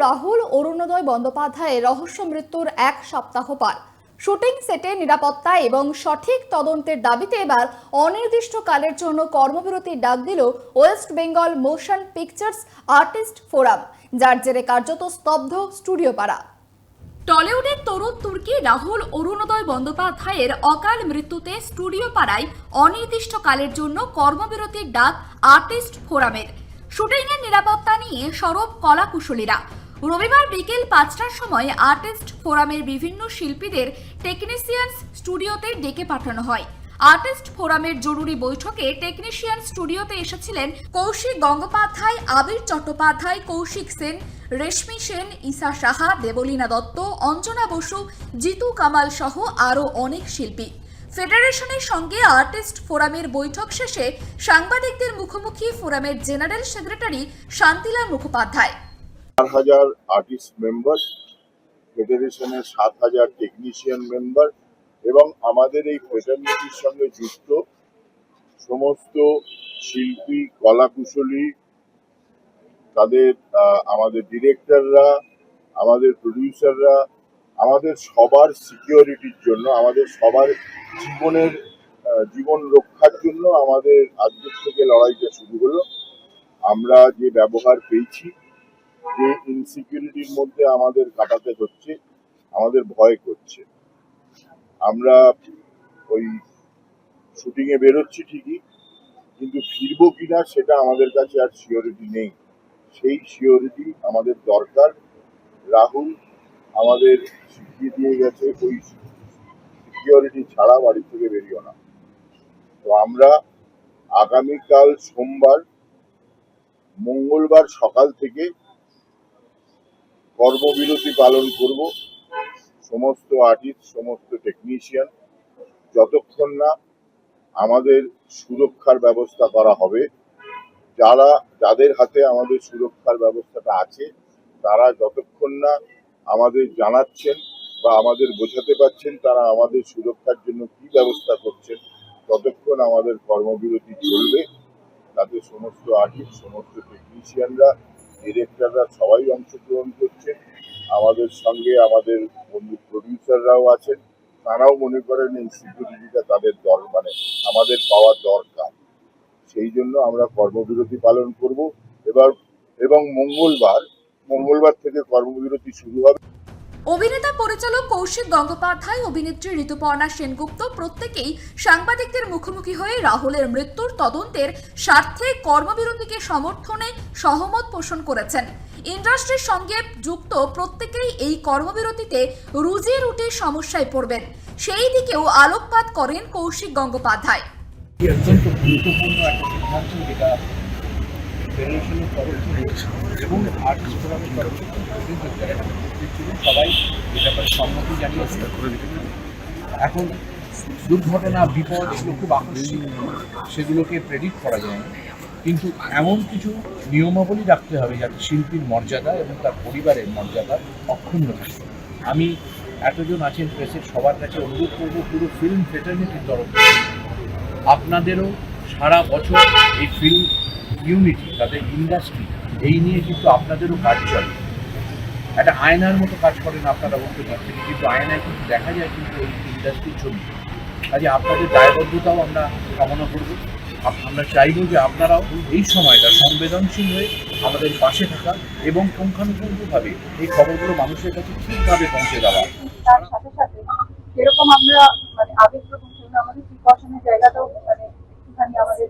রাহুল অরুণোদয় বন্দ্যোপাধ্যায়ের রহস্য মৃত্যুর এক সপ্তাহ পার। শুটিং সেটে নিরাপত্তা এবং সঠিক তদন্তের দাবিতে এবার অনির্দিষ্টকালের জন্য কর্মবিরতির ডাক দিল West Bengal motion pictures artist forum, যার জেরে কার্যত স্তব্ধ স্টুডিও পাড়া। টলিউডের তরুণ তুর্কি রাহুল অরুণোদয় বন্দ্যোপাধ্যায়ের অকাল মৃত্যুতে স্টুডিও পাড়ায় অনির্দিষ্টকালের জন্য কর্মবিরতির ডাক আর্টিস্ট ফোরামের। শুটিংয়ের নিরাপত্তা নিয়ে সরব কলাকুশলীরা। রবিবার বিকেল 5টার সময় আর্টিস্ট ফোরামের বিভিন্ন শিল্পীদের টেকনিশিয়ানস স্টুডিওতে ডেকে পাঠানো হয়। আর্টিস্ট ফোরামের জরুরি বৈঠকে টেকনিশিয়ান স্টুডিওতে এসেছিলেন কৌশিক গঙ্গোপাধ্যায়, আবির চট্টোপাধ্যায়, কৌশিক সেন, রেশমি সেন, ঈশা সাহা, দেবলীনা দত্ত, অঞ্জনা বসু, জিতু কামাল সহ আরও অনেক শিল্পী। ফেডারেশনের সঙ্গে আর্টিস্ট ফোরামের বৈঠক শেষে সাংবাদিকদের মুখোমুখি ফোরামের general secretary Shantilal Mukhopadhyay. 4,000 artist member, ফেডারেশনের 7,000 টেকনিশিয়ান মেম্বার এবং আমাদের এই ফেডারেশনের সঙ্গে যুক্ত সমস্ত শিল্পী, কলাকুশলী, তাদের আমাদের ডিরেক্টররা, আমাদের প্রডিউসাররা, আমাদের সবার সিকিউরিটির জন্য, আমাদের সবার জীবন রক্ষার জন্য আমাদের আজকের থেকে লড়াইটা শুরু হলো। আমরা যে ব্যবহার পেয়েছি, যে ইনসিকিউরিটির মধ্যে আমাদের কাটাতে হচ্ছে, আমাদের ভয় করছে। আমরা ওই শুটিংয়ে বেরোচ্ছি ঠিকই, কিন্তু ফিরবো কিনা সেটা আমাদের কাছে আর সিওরিটি নেই। সেই সিওরিটি আমাদের দরকার। রাহুল আমাদের শিখিয়ে দিয়ে গেছে, ওই সিকিউরিটি ছাড়া বাড়ি থেকে বেরিও না। তো আমরা আগামীকাল সোমবার, মঙ্গলবার সকাল থেকে কর্মবিরতি পালন করব। সমস্ত আর্টিস্ট, সমস্ত টেকনিশিয়ান, যতক্ষণ না আমাদের সুরক্ষার ব্যবস্থা করা হবে। যাদের হাতে আমাদের সুরক্ষার ব্যবস্থাটা আছে, তারা যতক্ষণ না আমাদের জানাচ্ছেন বা আমাদের বোঝাতে পারছেন তারা আমাদের সুরক্ষার জন্য কি ব্যবস্থা করছেন, ততক্ষণ আমাদের কর্মবিরতি চলবে। তাতে সমস্ত আর্টিস্ট, সমস্ত টেকনিশিয়ানরা, ডিরেক্টররা সবাই অংশগ্রহণ করছেন। আমাদের সঙ্গে আমাদের বন্ধু প্রডিউসাররাও আছেন। তারাও মনে করেন এই সিকিউরিটিটা তাদের আমাদের পাওয়া দরকার। সেই জন্য আমরা কর্মবিরতি পালন করব এবং মঙ্গলবার থেকে কর্মবিরতি শুরু হবে। অভিনেতা পরিচালক কৌশিক গঙ্গোপাধ্যায়, অভিনেত্রী ঋতুপর্ণা সেনগুপ্ত প্রত্যেকেই সাংবাদিকদের মুখোমুখি হয়ে রাহুলের মৃত্যুর তদন্তের স্বার্থে কর্মবিরতিকে সমর্থনে সহমত পোষণ করেছেন। ইন্ডাস্ট্রির সঙ্গে যুক্ত প্রত্যেকেই এই কর্মবিরতিতে রুজি রুটি সমস্যায় পড়বেন, সেই দিকেও আলোকপাত করেন কৌশিক গঙ্গোপাধ্যায়। অত্যন্ত গুরুত্বপূর্ণ একটা সিদ্ধান্ত, যেটা ফেডারেশনের তরফ থেকে এবং আর্টিস্ট ফোরামের তরফ থেকে সবাই এ ব্যাপারে সম্মতি জানিয়েছে। এখন দুর্ঘটনা, বিপদ এগুলো খুব আকস্মিক, সেগুলোকে প্রেডিক্ট করা যায় না, কিন্তু এমন কিছু নিয়মাবলী রাখতে হবে যাতে শিল্পীর মর্যাদা এবং তার পরিবারের মর্যাদা অক্ষুণ্ণ থাকে। আমি এতজন আছেন প্রেসের, সবার কাছে অনুরোধ করব, পুরো ফিল্ম ফ্রেটার্নিটির তরফ থেকে আপনাদেরও সারা বছর এই ফিল্ম ইউনিটি, তাদের ইন্ডাস্ট্রি, এই নিয়ে কিন্তু আপনাদেরও কাজ চলে। একটা আয়নার মতো কাজ করেন আপনারা বলতে পারছেন, কিন্তু আয়নায় কিন্তু দেখা যায় কিন্তু এই ইন্ডাস্ট্রির ছবি। কাজে আপনাদের দায়বদ্ধতাও আমরা কামনা করব। আমরা চাইব যে আপনারাও এই সময়টা সংবেদনশীল হয়ে আমাদের পাশে থাকা এবং পুঙ্খানুপুঙ্খভাবে এই খবরগুলো মানুষের কাছে ঠিকভাবে পৌঁছে দেওয়া। তার সাথে সাথে যেরকম আমরা আবেগপ্রবণ, আমাদের প্রিকশনের জায়গাটাও একটুখানি আমাদের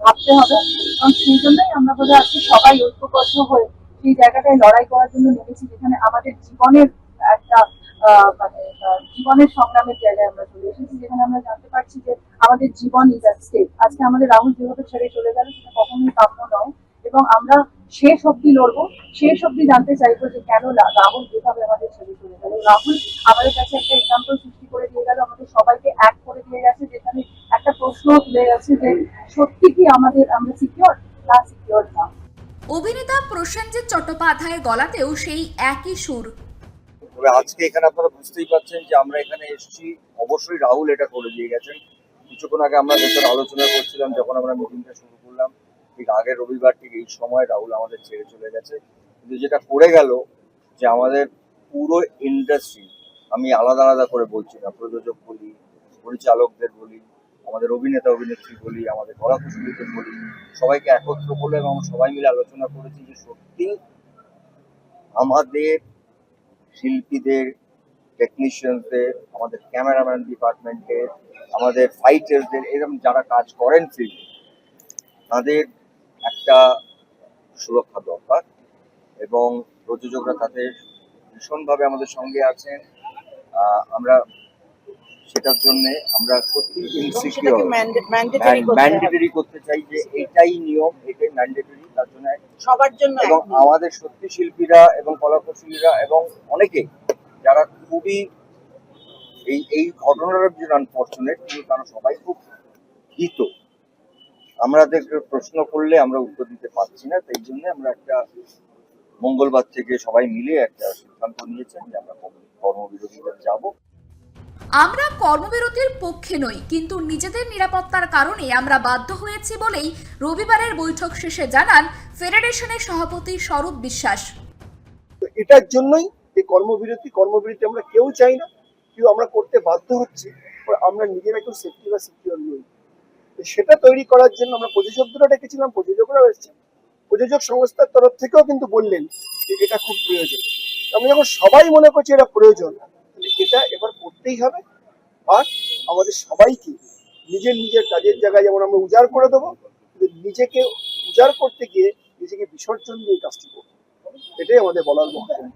ভাবতে হবে, এবং সেই জন্যই আমরা বোধহয় আজকে সবাই ঐক্যবদ্ধ হয়ে সেই জায়গাটায় লড়াই করার জন্য নেমেছি, যেখানে আমাদের জীবনের একটা জীবনের সংগ্রামের জায়গায় আমরা চলে এসেছি, যেখানে আমরা জানতে পারছি যে আমাদের জীবন ইজ অ্যাট স্টেক। আজকে আমাদের রাহুল যেভাবে ছেড়ে চলে গেল, সেটা কখনোই কাম্য নয়, এবং আমরা শেষ অব্দি লড়বো, শেষ অব্দি জানতে চাইবো যে কেন রাহুল যেভাবে আমাদের ছেড়ে চলে গেল। রাহুল আমাদের কাছে একটা এক্সাম্পল সৃষ্টি করে দিয়ে গেল, আমাদের সবাইকে এক করে দিয়ে গেছে, যেখানে একটা প্রশ্ন তুলে গেছে যে সত্যি কি আমরা সিকিউর না সিকিউর না। অভিনেতা প্রসেনজিৎ চট্টোপাধ্যায়ের গলাতেও সেই একই সুর। তবে আজকে এখানে আপনারা বুঝতেই পারছেন যে আমরা এখানে এসেছি, অবশ্যই রাহুল এটা করে দিয়ে গেছেন। কিছুক্ষণ আগে আমরা ভেতরে আলোচনা করছিলাম, যখন আমরা মিটিংটা শুরু করলাম, ঠিক আগের রবিবার ঠিক এই সময় রাহুল আমাদের ছেড়ে চলে গেছে। কিন্তু যেটা করে গেল যে আমাদের পুরো ইন্ডাস্ট্রি, আমি আলাদা আলাদা করে বলছি না, প্রযোজক বলি, পরিচালকদের বলি, আমাদের অভিনেতা অভিনেত্রী বলি, আমাদের কলাকুশলীদের বলি, সবাইকে একত্র করলে এবং সবাই মিলে আলোচনা করেছি যে সত্যি আমাদের শিল্পীদের, টেকনিশিয়ানদের, আমাদের ক্যামেরাম্যান ডিপার্টমেন্টের, আমাদের ফাইটারদের, এরকম যারা কাজ করেন ফিল্মে, তাদের একটা সুরক্ষা দরকার এবং প্রযোজকরা তাতে ভীষণভাবে আমাদের সঙ্গে আছেন। আমরা সেটার জন্য আমরা সত্যি ইনসিকিউর ম্যান্ডেটরি করতে চাই যে এটাই নিয়ম, এটাই ম্যান্ডেটরি, তার জন্য সবার জন্য এবং আমাদের সত্যি শিল্পীরা এবং কলাকুশলীরা এবং অনেকে যারা খুবই এই ঘটনার জন্য আনফর্চুনেট, কিন্তু তারা সবাই খুব ভীত। আমাদেরকে প্রশ্ন করলে আমরা উত্তর দিতে পারছি না, তাই জন্য আমরা একটা মঙ্গলবার থেকে সবাই মিলে একটা সিদ্ধান্ত নিয়েছেন যে আমরা কর্মবিরতিতে যাব। আমরা কর্মবিরতির পক্ষে নই, কিন্তু নিজেদের নিরাপত্তার কারণে আমরা বাধ্য হয়েছি বলেই রবিবারের বৈঠক শেষে জানান ফেডারেশনের সভাপতি স্বরূপ বিশ্বাস। তো এটার জন্যই এই কর্মবিরতি আমরা কেউ চাই না, কেউ আমরা করতে বাধ্য হচ্ছি, আমরা নিজেরা কেউ সেফটি বা সিকিউর নই। সেটা তৈরি করার জন্য আমরা প্রযোজকদেরও ডেকেছিলাম, প্রযোজকরাও এসেছেন, প্রযোজক সংস্থার তরফ থেকেও কিন্তু বললেন যে এটা খুব প্রয়োজন। আমরা যখন সবাই মনে করছি এটা প্রয়োজন, এটা এবার করতেই হবে। আর আমাদের সবাইকে নিজের নিজের কাজের জায়গায় যেমন আমরা উজাড় করে দেবো, কিন্তু নিজেকে উজাড় করতে গিয়ে নিজেকে বিসর্জন দিয়ে কাজটি করবো, এটাই আমাদের বলার বক্তব্য।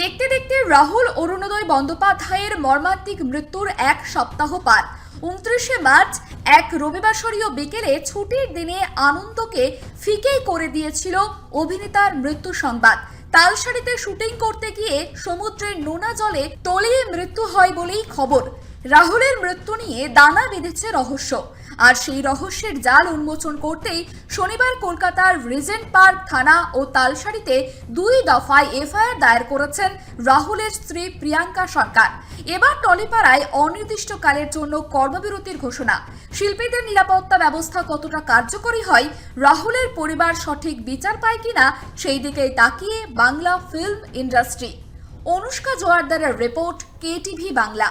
দেখতে দেখতে রাহুল অরুণোদয় বন্দ্যোপাধ্যায়ের মর্মান্তিক মৃত্যুর এক সপ্তাহ পার। 29শে মার্চ এক রবিবাসরীয় বিকেলে ছুটির দিনে আনন্দকে ফিকে করে দিয়েছিল অভিনেতার মৃত্যু সংবাদ। তালসারিতে শুটিং করতে গিয়ে সমুদ্রের নোনা জলে তলিয়ে মৃত্যু হয় বলেই খবর। রাহুলের মৃত্যু নিয়ে দানা বেঁধেছে রহস্য, আর সেই রহস্যের জাল উন্মোচন করতেই শনিবার কলকাতার রিজেন্ট পার্ক থানা ও তালসারিতে 2 দফায় এফআইআর দায়ের করেছেন রাহুলের স্ত্রী প্রিয়াঙ্কা সরকার। এবার টলিপাড়ায় অনির্দিষ্টকালের জন্য কর্মবিরতির ঘোষণা। শিল্পীদের নিরাপত্তা ব্যবস্থা কতটা কার্যকরী হয়, রাহুলের পরিবার সঠিক বিচার পায় কিনা, সেই দিকেই তাকিয়ে বাংলা ফিল্ম ইন্ডাস্ট্রি। অনুষ্কা জোয়ারদারের রিপোর্ট, KTV বাংলা।